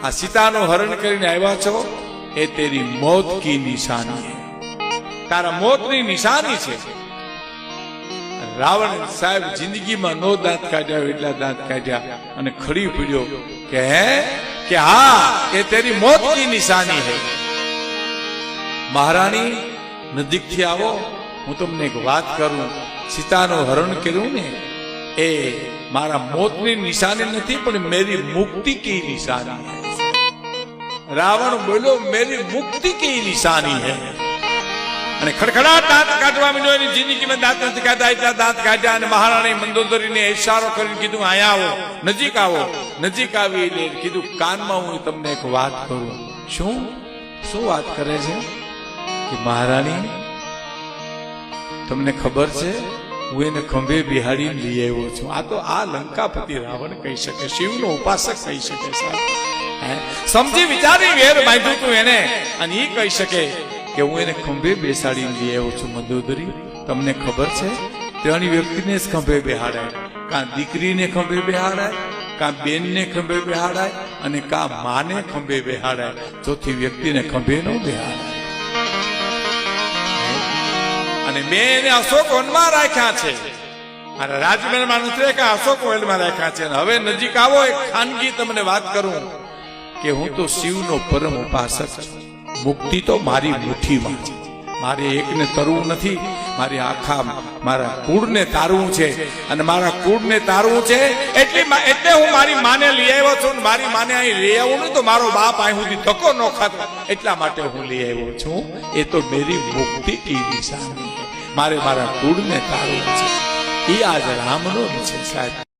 આ સીતાનું હરણ કરીને આવ્યા છો એ તેરી મોત કી નિશાની है, તારા મોતની નિશાની છે। રાવણ સાહેબ જિંદગીમાં નો દાંત કાઢ્યા એટલા દાંત કાઢ્યા અને ખડી પડ્યો કે હા એ તેરી મોત કી નિશાની है। મહારાણી નજીકથી આવો, હું તમને એક વાત કરું, સીતાનું હરણ કર્યું ને એ મારા મોતની નિશાની નથી પણ મેરી મુક્તિ કી નિશાની है। રાવણ બોલ્યો મેરી મુક્તિ કી નિશાની है અને ખડખડાટ દાંત કાઢવા માંડ્યો। એની જિંદગીમાં દાંત નથી કાઢ્યા એટલા દાંત કાઢ્યા અને મહારાણી મંદોદરીને ઇશારો કરીને કીધું અહીંયા આવો, નજીક આવો। નજીક આવી એટલે કીધું કાનમાં હું તમને એક વાત કરું। શું વાત કરે છે કે મહારાણી તમને ખબર છે હું એને ખંભે બિહાડીને લઈ આવ્યો છું। આ તો આ લંકાપતિ રાવણ કહી શકે, શિવનો ઉપાસક કહી શકે સાહેબ, સમજી વિચારી વેર બાંધ્યું તું એને અને એ કહી શકે કે હું એને ખંભે બેસાડીને લઈ આવ્યો છું। મંદોદરી તમને ખબર છે ત્રણ વ્યક્તિને જ ખંભે બેહાડાય, કાં દીકરીને ખંભે બેહાડાય, કાં બેનને ખંભે બેહાડાય અને કાં માને ખંભે બેહાડાય, ચોથી વ્યક્તિને ખંભે ન બેહાડાય। અને બેને અશોક વનમાં રાખ્યા છે અને રાજમહેલમાં નથી કે અશોક વનમાં રાખ્યા છે। હવે નજીક આવો, એક ખાનગી તમને વાત કરું કે હું તો શિવનો પરમ ઉપાસક છું। મુક્તિ તો મારી મુઠ્ઠીમાં છે, મારે એકને તરવું નથી, મારે આખા મારા કુળને તારવું છે અને મારા કુળને તારવું છે એટલે હું મારી માને લઈ આવ્યો છું। મારી માને અહીં લઈ આવું નહીં તો મારો બાપ અહીં સુધી ધક્કો ન ખાતો, એટલા માટે હું લઈ આવ્યો છું। એ તો મેરી મુક્તિ કી નિશાની, મારે મારા કુળને તારવું છે। એ આજ રામનો છે સાહેબ।